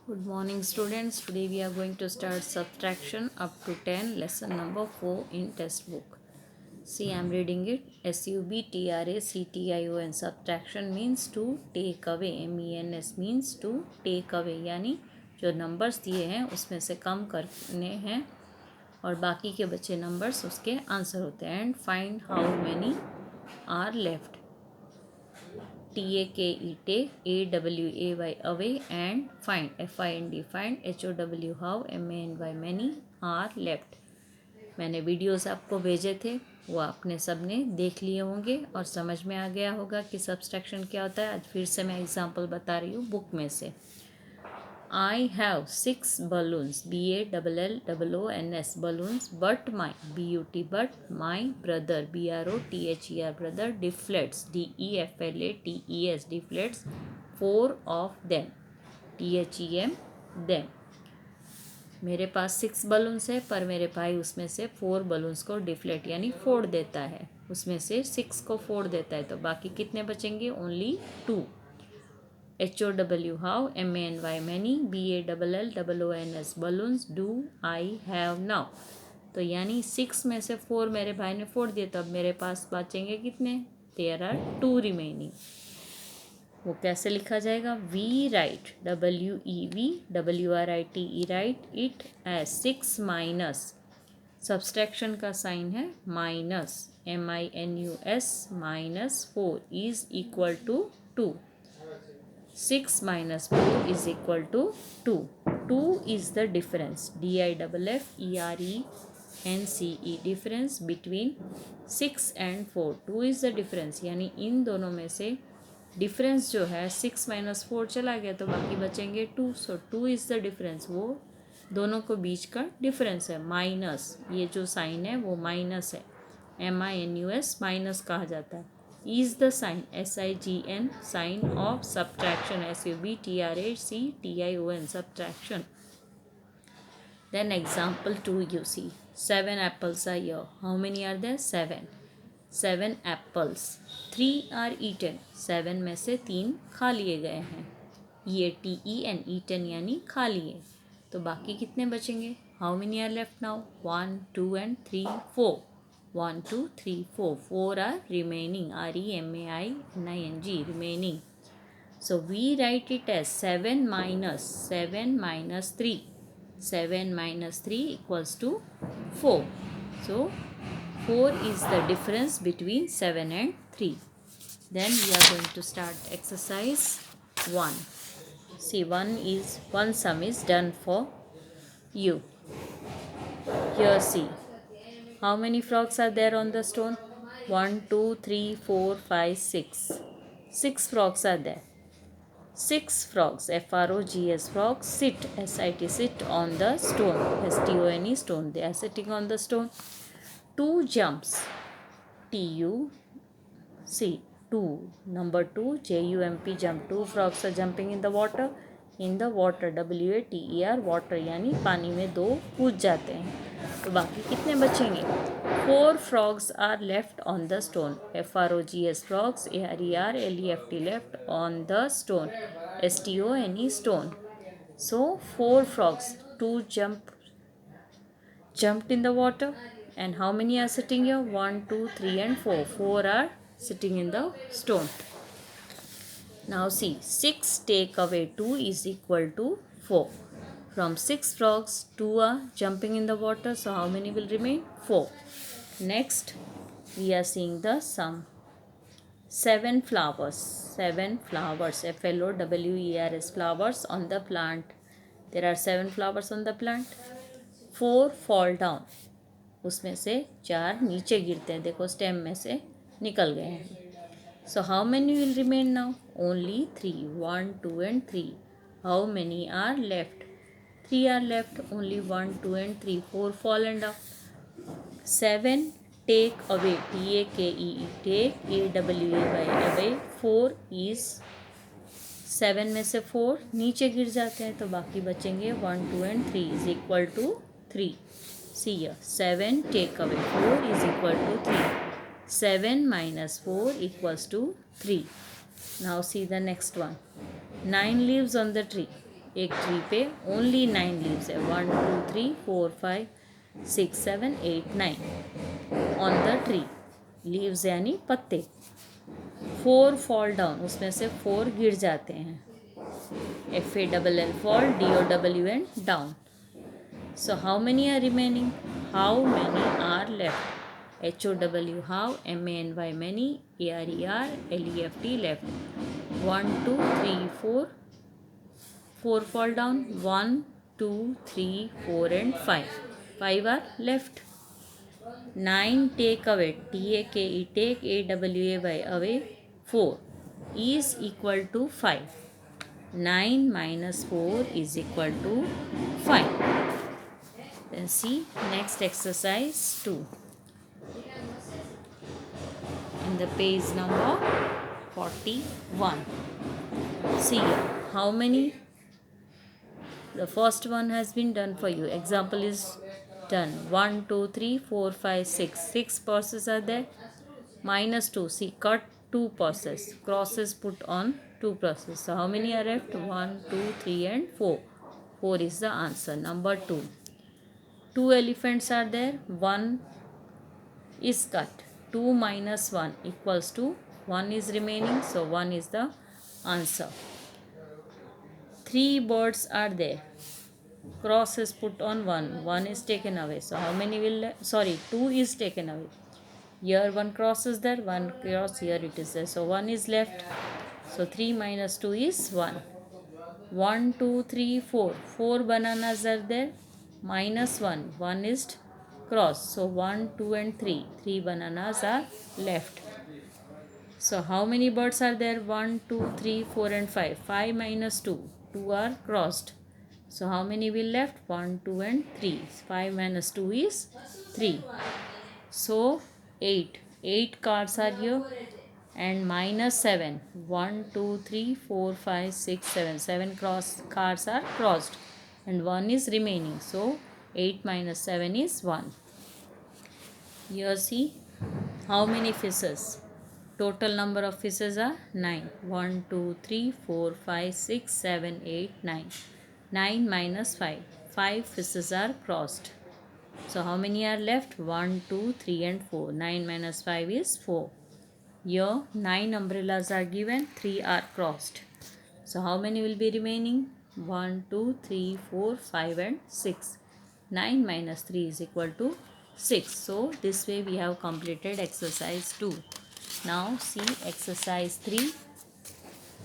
Good morning, students. Today we are going to start subtraction up to 10, lesson number 4 in test book. See, I am reading it. SUBTRACTION. Subtraction means to take away. MENS means to take away. यानी जो numbers दिए हैं उसमें से कम करने हैं और बाकी के बचे नंबर्स उसके आंसर होते हैं. And find how many are left. TAKE take, AWAY away, and find, FIND find, HOW how, MANY many are left. मैंने वीडियोस आपको भेजे थे, वो आपने सब ने देख लिए होंगे और समझ में आ गया होगा कि सब्सट्रैक्शन क्या होता है. आज फिर से मैं एग्जांपल बता रही हूँ बुक में से. I have 6 balloons, BALLOONS balloons, but my brother, BROTHER brother deflates, DEFLATES deflates 4 of them, THEM them. मेरे पास 6 बलून्स है पर मेरे भाई उसमें से 4 बलून्स को डिफ्लेट यानी फोड़ देता है, उसमें से 6 को फोड़ देता है, तो बाकी कितने बचेंगे? Only 2. HOW how, MANY many, BALLOONS balloons do I have now. तो यानी 6 में से 4 मेरे भाई ने फोड़ दिए, तो अब मेरे पास बचेंगे कितने? There are 2 remaining. वो कैसे लिखा जाएगा? We write, WEVWRITE write it as 6 minus, subtraction का साइन है minus, MINUS minus 4 is equal to 2. 6 minus 4 is equal to 2. 2 is the difference, DIFFERENCE difference between 6 and 4. 2 is the difference, यानी इन दोनों में से डिफरेंस जो है 6 minus 4 चला गया तो बाकी बचेंगे 2. सो 2 is the difference, वो दोनों को बीच का डिफरेंस है. माइनस, ये जो साइन है वो माइनस है, MINUS माइनस कहा जाता है. is the sign, SIGN, sign of subtraction, SUBTRACTION, subtraction. Then example 2, you see 7 apples are here. How many are there? 7. 7 apples, 3 are eaten. 7 में से 3 खा लिए गए हैं. EATEN, eaten यानी खा लिए. तो बाकी कितने बचेंगे? How many are left now? 1, 2 and 3, 4. 1, 2, 3, 4. 4 are remaining, REMAINING, remaining. So we write it as 7 minus 3. 7 minus 3 equals to 4. So 4 is the difference between 7 and 3. Then we are going to start exercise 1. See, one sum is done for you. Here see, how many frogs are there on the stone? 1, 2, 3, 4, 5, 6. 6 frogs are there. 6 frogs, FROGS, frogs sit, SIT, sit on the stone, STONE, stone. They are sitting on the stone. 2 jumps, TU, see, 2, number 2, JUMP, jump. 2 frogs are jumping in the water. WATER, water यानी पानी में 2 कूद जाते हैं. तो बाकी कितने बचेंगे? 4 frogs are left on the stone, FROGS, frogs, ARER, LEFT, left on the stone, STONE, stone. So 4 frogs, 2 jumped in the water, and how many are sitting here? 1, 2, 3 and 4. 4 are sitting in the stone. Now see, 6 take away 2 is equal to 4. From 6 frogs, 2 are jumping in the water, so how many will remain? 4. Next, we are seeing the sum. 7 flowers, FLOWERS, flowers on the plant. There are 7 flowers on the plant. 4 fall down, उसमें से 4 नीचे गिरते हैं. देखो stem में से निकल गए हैं. So how many will remain now? Only 3. 1, 2 and 3. How many are left? 3 are left. Only 1, 2 and 3. 4 fallen down. 7 take away, TAKE, take, AWAY, away. 4 is, 7 में से 4 नीचे गिर जाते हैं, तो बाकी बचेंगे 1, 2 and 3 is equal to 3. See here, 7 take away 4 is equal to 3. 7 minus 4 equals to 3. Now see the next one. 9 leaves on the tree. एक ट्री पे ओनली 9 लीव्स है, 1 2 3 4 5 6 7 8 9 ऑन द ट्री। लीव्स यानी पत्ते। 4 फॉल डाउन, उसमें से 4 गिर जाते हैं। FALL fall, DOW and down. So how many are remaining? How many are left? HOW how, MANY many, ARER LEFT left. 1 2 3 4, 4 fall down, 1 2 3 4 and 5. 5 are left. 9 take away, TAKE take, AWAY away, 4 is equal to 5. 9 minus 4 is equal to 5. Then see next exercise 2 in the page number 41. See how many. The first one has been done for you. Example is done. 1 2 3 4 5 6. 6 purses are there. Minus 2. See, cut 2 purses. Crosses put on 2 purses. So how many are left? 1 2 3 and 4. 4 is the answer. Number 2. 2 elephants are there. 1 is cut. 2 minus 1 equals to 1 is remaining. So 1 is the answer. 3 birds are there. Cross is put on 1. 1 is taken away. So how many will, 2 is taken away. Here 1 cross is there. 1 cross, here it is there. So 1 is left. So 3 minus 2 is 1. 1 2 3 4. 4 bananas are there. Minus 1. 1 is cross. So 1 2 and 3. 3 bananas are left. So how many birds are there? 1 2 3 4 and 5. 5 minus 2. 2 are crossed. So how many will left? 1 2 and 3. 5 minus 2 is 3. So 8. 8 cards are here. And minus 7. 1 2 3 4 5 6 7. 7 cards are crossed. And 1 is remaining. So 8 minus 7 is 1. Here see how many fishes. Total number of fishes are 9. 1 2 3 4 5 6 7 8 9. 9 minus 5. 5 fishes are crossed. So how many are left? 1 2 3 and 4. 9 minus 5 is 4. Here 9 umbrellas are given. 3 are crossed. So how many will be remaining? 1 2 3 4 5 and 6. 9 minus 3 is equal to 6. So this way we have completed exercise 2. Now see exercise 3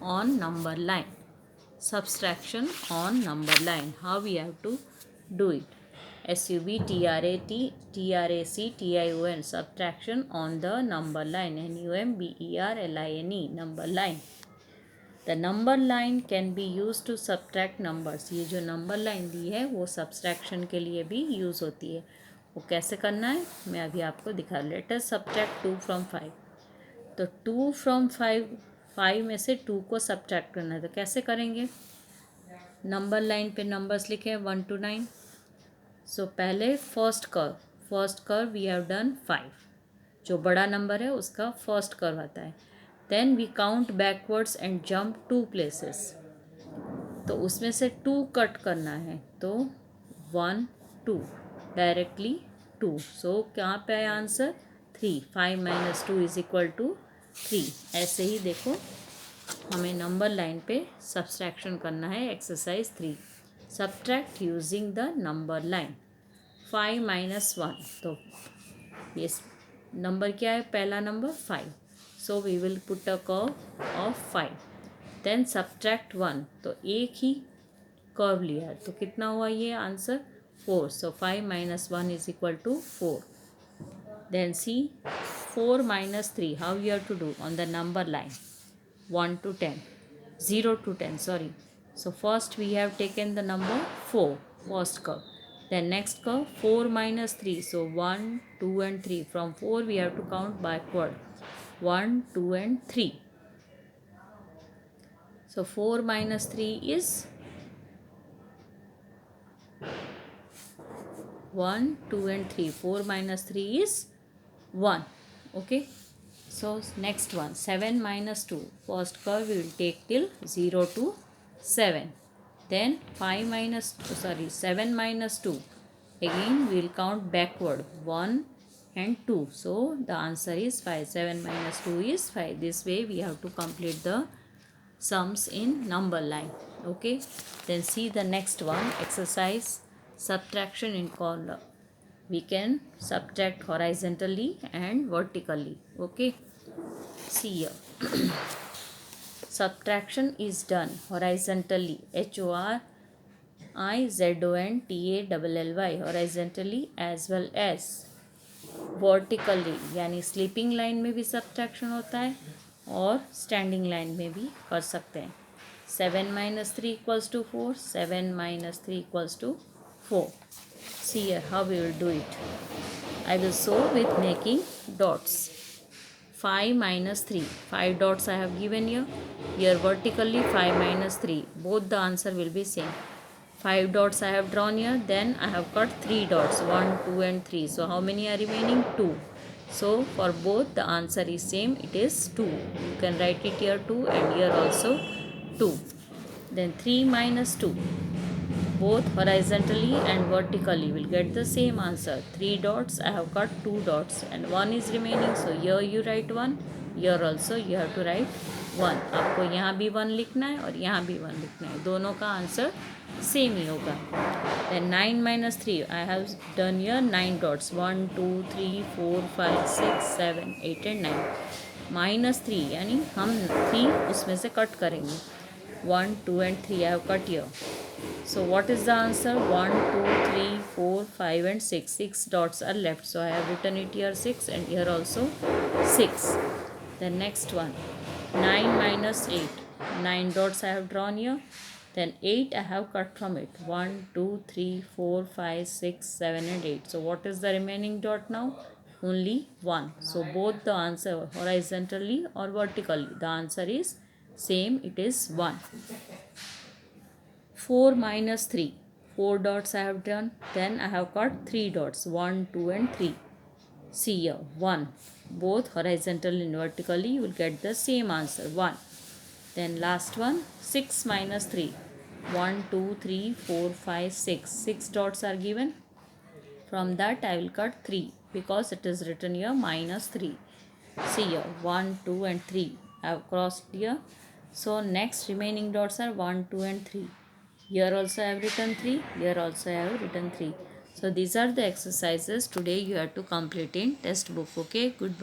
on number line. Subtraction on number line. How we have to do it? SUBTRATTRACTION. Subtraction on the number line. NUMBERLINE. Number line. The number line can be used to subtract numbers. ये जो number line दी है वो subtraction के लिए भी use होती है. वो कैसे करना है मैं अभी आपको दिखा. Let us subtract 2 from 5. तो 2 from 5 में से 2 को सब्ट्रैक्ट करना है. तो कैसे करेंगे? नंबर लाइन पे नंबर्स लिखे हैं 1 to 9. सो पहले first curve we have done 5. जो बड़ा नंबर है उसका फर्स्ट कर्व आता है. Then we count backwards and jump 2 places. तो उसमें से 2 कट करना है. तो 1 2 डायरेक्टली 2. सो कहाँ पे आया answer? 3. 5 minus 2 is equal to 3. ऐसे ही देखो हमें नंबर लाइन पे सब्सट्रैक्शन करना है. Exercise 3. Subtract using the number line. 5 minus 1. तो ये नंबर क्या है? पहला number 5. So we will put a curve of 5. Then subtract 1. तो एक ही कर्व लिया है. तो कितना हुआ ये answer? 4. So 5 minus 1 is equal to 4. Then see 4 minus 3. How you have to do on the number line? 1 to 10. 0 to 10. Sorry. So first we have taken the number 4. First curve. Then next curve 4 minus 3. So 1, 2 and 3. From 4 we have to count backward. 1, 2 and 3. So 4 minus 3 is 1, 2 and 3. 4 minus 3 is 1. Okay. So next one 7 minus 2. First curve we will take till 0 to 7. Then 7 minus 2. Again we will count backward 1 and 2. So the answer is 5. 7 minus 2 is 5. This way we have to complete the sums in number line. Okay. Then see the next one, exercise subtraction in column. We can subtract horizontally and vertically. Okay. See here. Subtraction is done horizontally. HORIZONTALLY horizontally as well as vertically. यानी sleeping line में भी subtraction होता है और standing line में भी कर सकते हैं. 7 minus 3 equals to 4. 7 minus 3 equals to 4. See here how we will do it. I will show with making dots. 5 minus 3. 5 dots I have given here. Here vertically 5 minus 3. Both the answer will be same. 5 dots I have drawn here. Then I have cut 3 dots. 1, 2 and 3. So how many are remaining? 2. So for both the answer is same. It is 2. You can write it here 2 and here also 2. Then 3 minus 2. Both horizontally and vertically will get the same answer. 3 dots, I have cut 2 dots and 1 is remaining. So here you write 1. Here also you have to write 1. आपको यहाँ भी 1 लिखना है और यहाँ भी 1 लिखना है. दोनों का आंसर सेम ही होगा. Then 9 minus 3. I have done here 9 dots. 1, 2, 3, 4, 5, 6, 7, 8 and 9. Minus 3 यानी हम 3 उसमें से कट करेंगे. 1, 2 and 3 I have cut here. So what is the answer? 1, 2, 3, 4, 5 and 6. 6 dots are left. So I have written it here 6 and here also 6. The next one, 9 minus 8. 9 dots I have drawn here. Then 8 I have cut from it. 1, 2, 3, 4, 5, 6, 7 and 8. So what is the remaining dot now? Only 1. So both the answer horizontally or vertically. The answer is same. It is 1. 4 minus 3. 4 dots I have done. Then I have cut 3 dots. 1, 2 and 3. See here. 1. Both horizontal and vertically you will get the same answer. 1. Then last one. 6 minus 3. 1, 2, 3, 4, 5, 6. 6 dots are given. From that I will cut 3 because it is written here minus 3. See here. 1, 2 and 3. I have crossed here. So next remaining dots are 1, 2 and 3. Here also I have written 3. Here also I have written 3. So these are the exercises today you have to complete in test book. Okay. Goodbye.